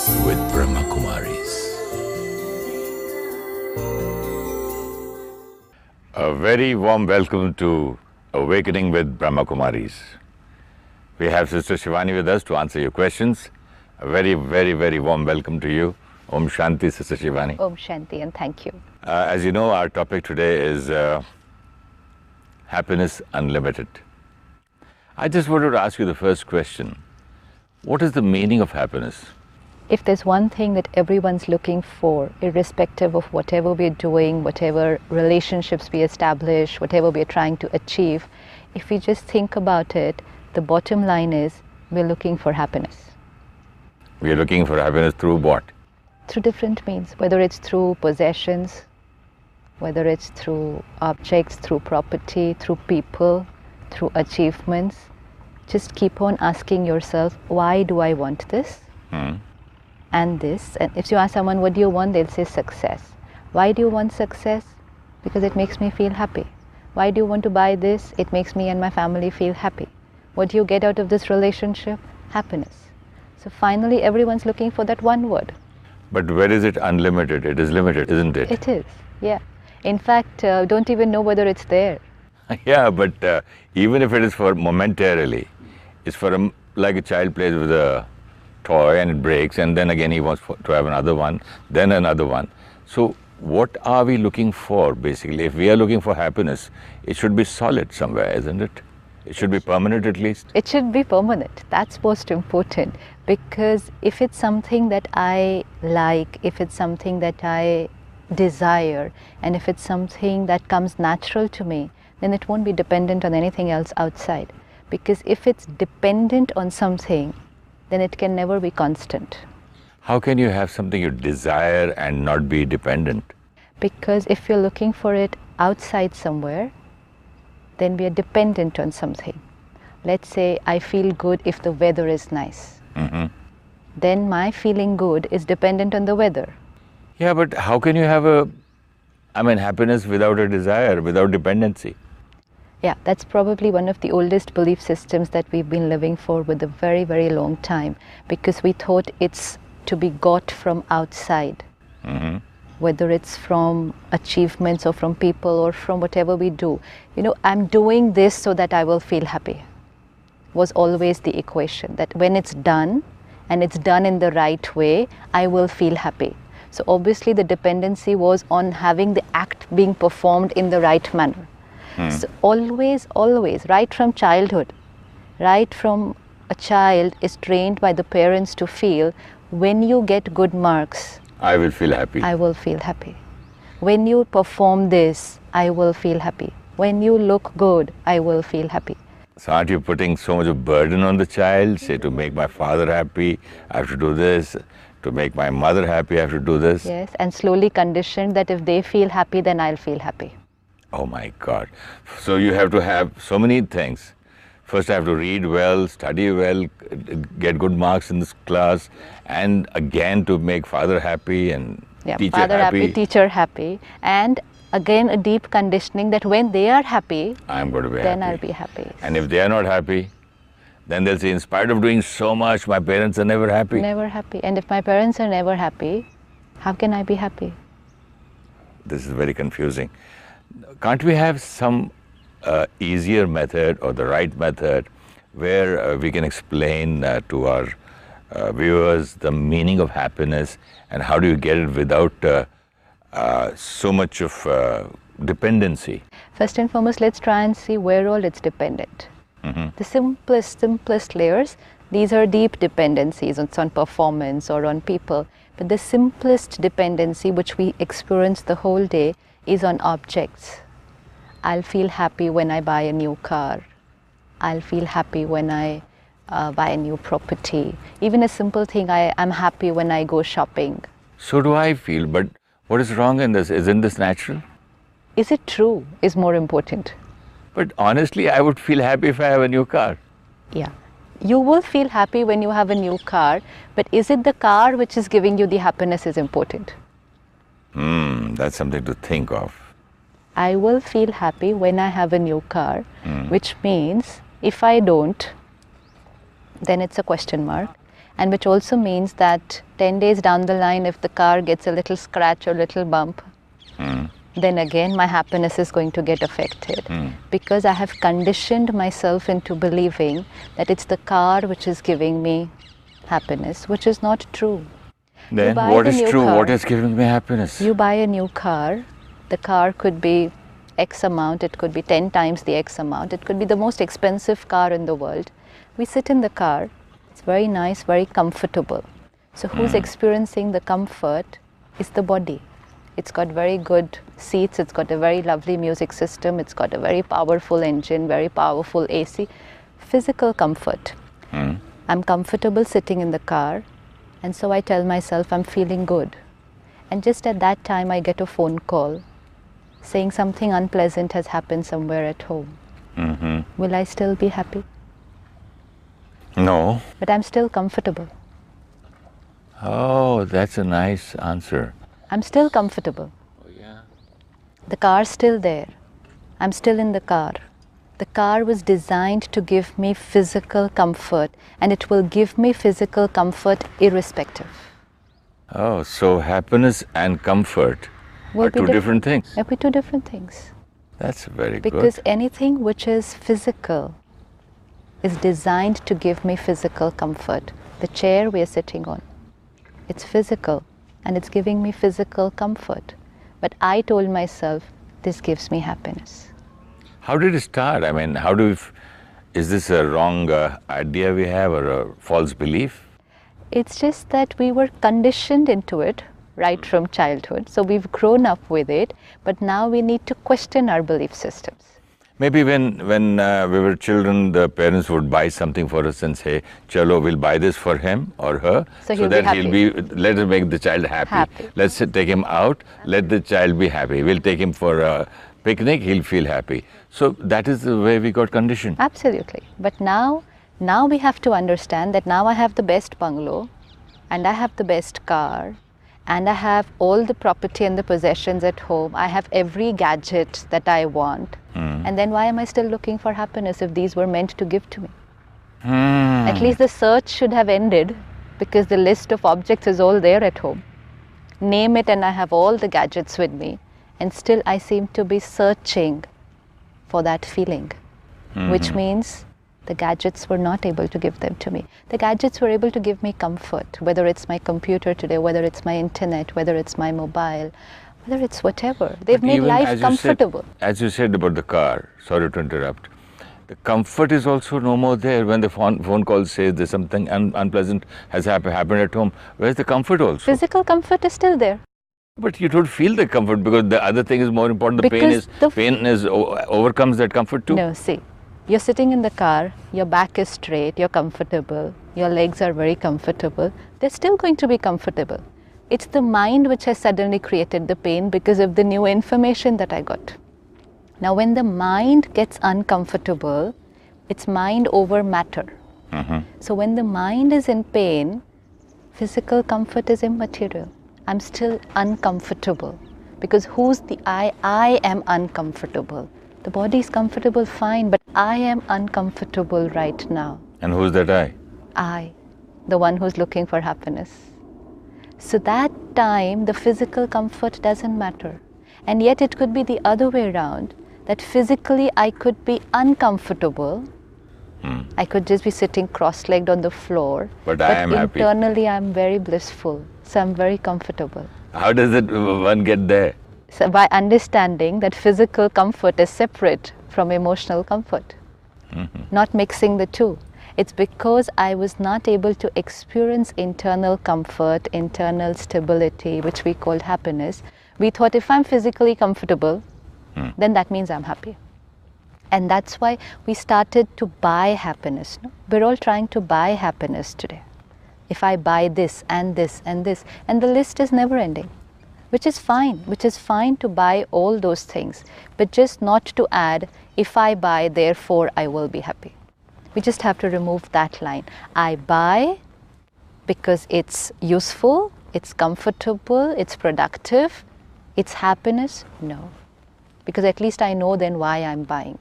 with Brahma Kumaris. A very warm welcome to Awakening with Brahma Kumaris. We have Sister Shivani with us to answer your questions. A very, very, very warm welcome to you. Om Shanti, Sister Shivani. Om Shanti, and thank you. As you know, our topic today is happiness unlimited. I just wanted to ask you the first question. What is the meaning of happiness? If there's one thing that everyone's looking for, irrespective of whatever we're doing, whatever relationships we establish, whatever we're trying to achieve, if we just think about it, the bottom line is we're looking for happiness. We are looking for happiness through what? Through different means, whether it's through possessions, whether it's through objects, through property, through people, through achievements. Just keep on asking yourself, why do I want this? And this. And if you ask someone, what do you want? They'll say success. Why do you want success? Because it makes me feel happy. Why do you want to buy this? It makes me and my family feel happy. What do you get out of this relationship? Happiness. So finally, everyone's looking for that one word. But where is it unlimited? It is limited, isn't it? It is, yeah. In fact, don't even know whether it's there. Yeah, but even if it is for momentarily, it's for like a child plays with a toy and it breaks, and then again he wants to have another one, then another one. So what are we looking for basically? If we are looking for happiness, it should be solid somewhere, isn't it? It should be permanent at least. It should be permanent. That's most important, because if it's something that I like, if it's something that I desire, and if it's something that comes natural to me, then it won't be dependent on anything else outside. Because if it's dependent on something, then it can never be constant. How can you have something you desire and not be dependent? Because if you're looking for it outside somewhere, then we are dependent on something. Let's say I feel good if the weather is nice. Then my feeling good is dependent on the weather. Yeah, but how can you have happiness without a desire, without dependency? Yeah, that's probably one of the oldest belief systems that we've been living for with a very, very long time, because we thought it's to be got from outside, whether it's from achievements or from people or from whatever we do. You know, I'm doing this so that I will feel happy, was always the equation, that when it's done and it's done in the right way, I will feel happy. So obviously the dependency was on having the act being performed in the right manner. So always, right from childhood, right from a child is trained by the parents to feel, when you get good marks, I will feel happy. I will feel happy. When you perform this, I will feel happy. When you look good, I will feel happy. So aren't you putting so much of burden on the child? Say, to make my father happy, I have to do this. To make my mother happy, I have to do this. Yes, and slowly conditioned that if they feel happy, then I'll feel happy. Oh my God. So you have to have so many things. First I have to read well, study well, get good marks in this class, and again to make father happy and teacher father happy. Teacher happy, and again a deep conditioning that when they are happy, I'm going to be then happy. I'll be happy. And if they are not happy, then they'll say, in spite of doing so much, my parents are never happy. Never happy. And if my parents are never happy, how can I be happy? This is very confusing. Can't we have some easier method or the right method where we can explain to our viewers the meaning of happiness and how do you get it without so much of dependency? First and foremost, let's try and see where all it's dependent. The simplest layers, these are deep dependencies. It's on performance or on people. But the simplest dependency which we experience the whole day is on objects. I'll feel happy when I buy a new car. I'll feel happy when I buy a new property. Even a simple thing, I'm happy when I go shopping. So do I feel, but what is wrong in this? Isn't this natural? Is it true is more important. But honestly, I would feel happy if I have a new car. Yeah. You will feel happy when you have a new car, but is it the car which is giving you the happiness is important? That's something to think of. I will feel happy when I have a new car, which means if I don't, then it's a question mark. And which also means that 10 days down the line, if the car gets a little scratch or little bump, then again my happiness is going to get affected. Because I have conditioned myself into believing that it's the car which is giving me happiness, which is not true. Then what is true? What is giving me happiness? You buy a new car. The car could be X amount, it could be 10 times the X amount, it could be the most expensive car in the world. We sit in the car, it's very nice, very comfortable. So who's experiencing the comfort is the body. It's got very good seats, it's got a very lovely music system, it's got a very powerful engine, very powerful AC. Physical comfort. I'm comfortable sitting in the car, and so I tell myself I'm feeling good. And just at that time I get a phone call saying something unpleasant has happened somewhere at home. Will I still be happy? No. But I'm still comfortable. Oh, that's a nice answer. I'm still comfortable. Oh, yeah. The car's still there. I'm still in the car. The car was designed to give me physical comfort, and it will give me physical comfort irrespective. Oh, so happiness and comfort Will are be two different things. They'll be two different things. That's very Because good. anything which is physical is designed to give me physical comfort. The chair we are sitting on, it's physical and it's giving me physical comfort. But I told myself, this gives me happiness. How did it start? I mean, is this a wrong idea we have or a false belief? It's just that we were conditioned into it right from childhood. So we've grown up with it, but now we need to question our belief systems. Maybe when we were children, the parents would buy something for us and say, "Chalo, we'll buy this for him or her, So that happy. let us make the child happy. Let's take him out, let the child be happy. We'll take him for a picnic, he'll feel happy." So that is the way we got conditioned. Absolutely. But now we have to understand that now I have the best bungalow, and I have the best car, and I have all the property and the possessions at home. I have every gadget that I want. And then why am I still looking for happiness if these were meant to give to me? At least the search should have ended, because the list of objects is all there at home. Name it and I have all the gadgets with me, and still I seem to be searching for that feeling, which means the gadgets were not able to give them to me. The gadgets were able to give me comfort, whether it's my computer today, whether it's my internet, whether it's my mobile, whether it's whatever. They've made life comfortable. As you said about the car, sorry to interrupt, the comfort is also no more there when the phone call says there's something unpleasant has happened at home. Where's the comfort also? Physical comfort is still there. But you don't feel the comfort because the other thing is more important. The pain overcomes that comfort too. No, see, you're sitting in the car, your back is straight, you're comfortable, your legs are very comfortable. They're still going to be comfortable. It's the mind which has suddenly created the pain because of the new information that I got. Now, when the mind gets uncomfortable, it's mind over matter. So when the mind is in pain, physical comfort is immaterial. I'm still uncomfortable because who's the I? I am uncomfortable. The body is comfortable, fine, but I am uncomfortable right now. And who's that I? I, the one who's looking for happiness. So that time, the physical comfort doesn't matter. And yet it could be the other way around, that physically I could be uncomfortable. I could just be sitting cross-legged on the floor. But I am happy. Internally, I'm very blissful. So I'm very comfortable. How does one get there? So by understanding that physical comfort is separate from emotional comfort, not mixing the two. It's because I was not able to experience internal comfort, internal stability, which we called happiness. We thought if I'm physically comfortable, then that means I'm happy. And that's why we started to buy happiness. No? We're all trying to buy happiness today. If I buy this and this and this, and the list is never ending, which is fine to buy all those things, but just not to add, if I buy, therefore I will be happy. We just have to remove that line. I buy because it's useful, it's comfortable, it's productive, it's happiness. No, because at least I know then why I'm buying.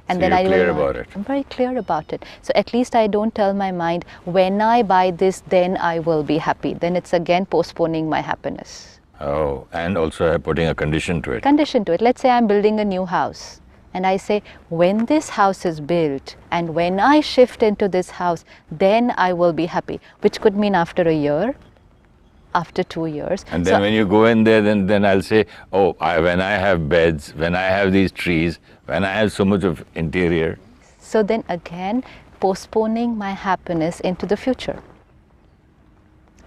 And so then you're I clear will not. about it. I'm very clear about it. So at least I don't tell my mind, when I buy this, then I will be happy. Then it's again postponing my happiness. Oh, and also putting a condition to it. Condition to it. Let's say I'm building a new house. And I say, when this house is built and when I shift into this house, then I will be happy. Which could mean after a year, after 2 years. And then So when you go in there, then I'll say, oh, when I have beds, when I have these trees, when I have so much of interior. So then again, postponing my happiness into the future.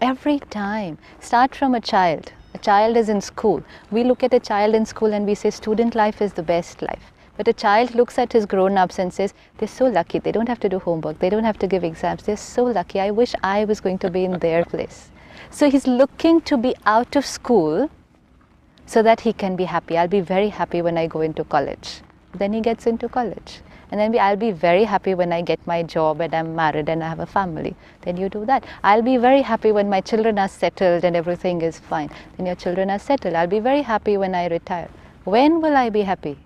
Every time. Start from a child. A child is in school. We look at a child in school and we say student life is the best life. But a child looks at his grown-ups and says, they're so lucky. They don't have to do homework. They don't have to give exams. They're so lucky. I wish I was going to be in their place. So he's looking to be out of school so that he can be happy. I'll be very happy when I go into college. Then he gets into college. And then I'll be very happy when I get my job and I'm married and I have a family. Then you do that. I'll be very happy when my children are settled and everything is fine. Then your children are settled. I'll be very happy when I retire. When will I be happy?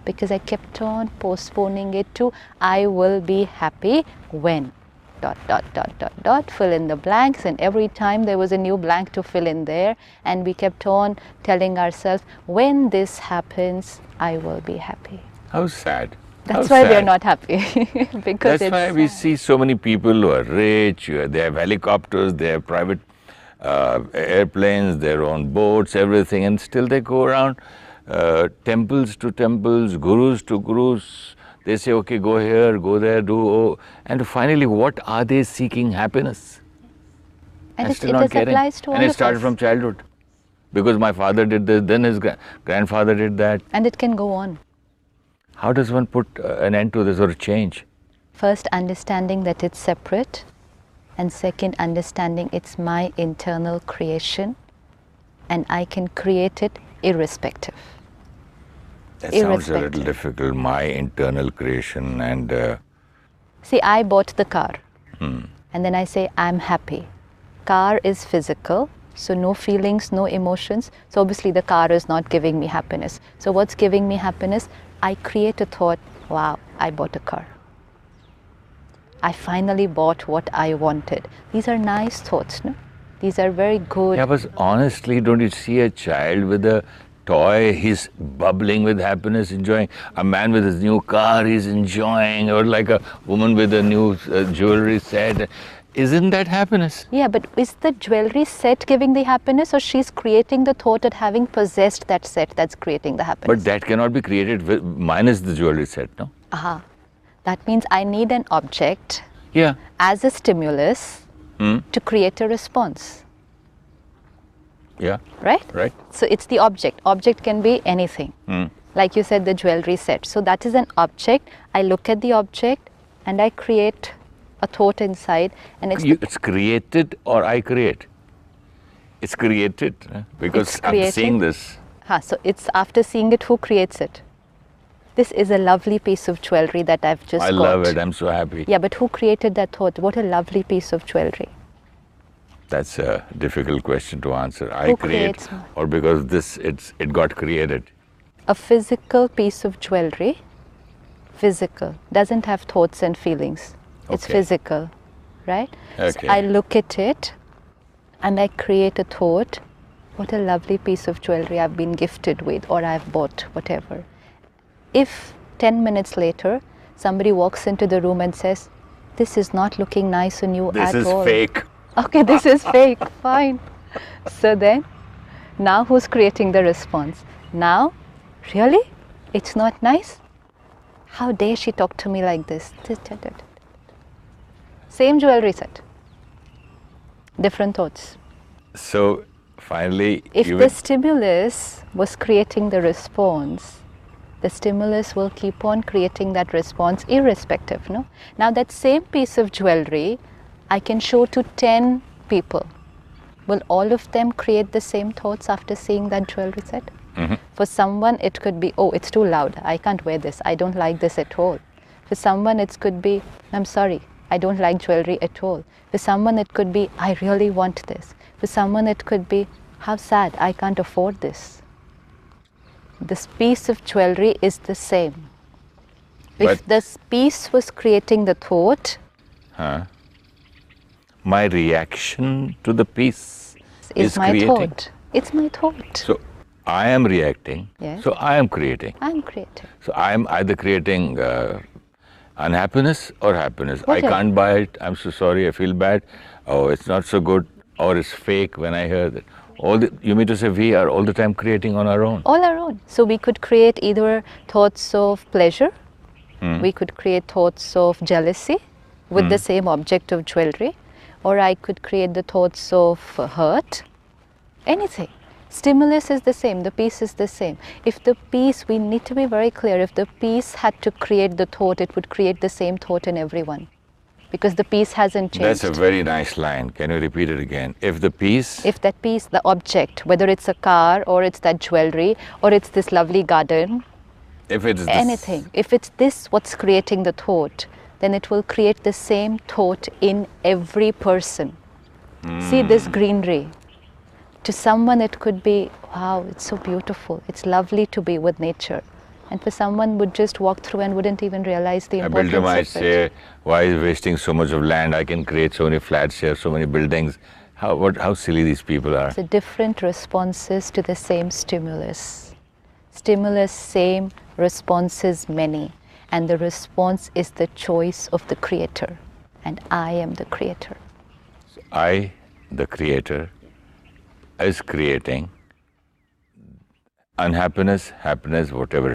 Because I kept on postponing it to I will be happy when. ... Fill in the blanks, and every time there was a new blank to fill in there, and we kept on telling ourselves, when this happens, I will be happy. How sad. That's How why sad. we are not happy. Because That's why we see so many people who are rich, they have helicopters, they have private airplanes, their own boats, everything, and still they go around temples to temples, gurus to gurus. They say, okay, go here, go there, and finally, what are they seeking? Happiness. And still it not getting. applies to all and it of started us. from childhood. Because my father did this, then his grandfather did that. And it can go on. How does one put an end to this or change? First, understanding that it's separate, and second, understanding it's my internal creation, and I can create it irrespective. That sounds a little difficult, my internal creation and... See, I bought the car and then I say, I'm happy. Car is physical, so no feelings, no emotions. So obviously the car is not giving me happiness. So what's giving me happiness? I create a thought, wow, I bought a car. I finally bought what I wanted. These are nice thoughts, no? These are very good. Yeah, but honestly, don't you see a child with a toy, he's bubbling with happiness, enjoying. A man with his new car, he's enjoying. Or like a woman with a new jewelry set. Isn't that happiness? Yeah, but is the jewelry set giving the happiness, or she's creating the thought that having possessed that set that's creating the happiness? But that cannot be created minus the jewelry set, no? Aha. That means I need an object Yeah. as a stimulus to create a response. Yeah. Right? Right. So it's the object. Object can be anything. Like you said, the jewelry set. So that is an object. I look at the object and I create a thought inside. And It's created or I create? It's created because I'm seeing this. So it's after seeing it, who creates it? This is a lovely piece of jewelry that I've just got. I love it. I'm so happy. Yeah, but who created that thought? What a lovely piece of jewelry. That's a difficult question to answer. I Who create, creates? or because it got created. A physical piece of jewelry, physical, doesn't have thoughts and feelings. It's Okay. physical, right? Okay. So I look at it and I create a thought. What a lovely piece of jewelry I've been gifted with, or I've bought, whatever. If 10 minutes later somebody walks into the room and says, this is not looking nice on you This at is all. fake. Okay, this is fake, fine. So then, now who's creating the response? Now, really? It's not nice? How dare she talk to me like this? Same jewelry set. Different thoughts. So finally, If the stimulus was creating the response, the stimulus will keep on creating that response irrespective, no? Now that same piece of jewelry, I can show to 10 people. Will all of them create the same thoughts after seeing that jewelry set? For someone, it could be, oh, it's too loud. I can't wear this. I don't like this at all. For someone, it could be, I'm sorry, I don't like jewelry at all. For someone, it could be, I really want this. For someone, it could be, how sad, I can't afford this. This piece of jewelry is the same. If this piece was creating the thought, my reaction to the piece is my creating. thought. It's my thought. So I am reacting, Yes. so I am creating. I'm creating. So I am either creating unhappiness or happiness. Whatever. I can't buy it, I'm so sorry, I feel bad, oh, it's not so good, or it's fake when I hear that. You mean to say we are all the time creating on our own? All our own. So we could create either thoughts of pleasure, we could create thoughts of jealousy with the same object of jewelry, or I could create the thoughts of hurt, anything. Stimulus is the same, the piece is the same. If the piece, we need to be very clear, if the piece had to create the thought, it would create the same thought in everyone. Because the piece hasn't changed. That's a very nice line. Can you repeat it again? If the piece... If that piece, the object, whether it's a car or it's that jewelry or it's this lovely garden, if it's this, anything, if it's this what's creating the thought, then it will create the same thought in every person. See this greenery. To someone it could be, wow, it's so beautiful, it's lovely to be with nature. And for someone would just walk through and wouldn't even realize the a importance builder might of say, it. why is wasting so much of land? I can create so many flats here, so many buildings. How silly these people are. So different responses to the same stimulus. Stimulus, same, responses, many. And the response is the choice of the creator. And I am the creator. I, the creator, is creating unhappiness, happiness, whatever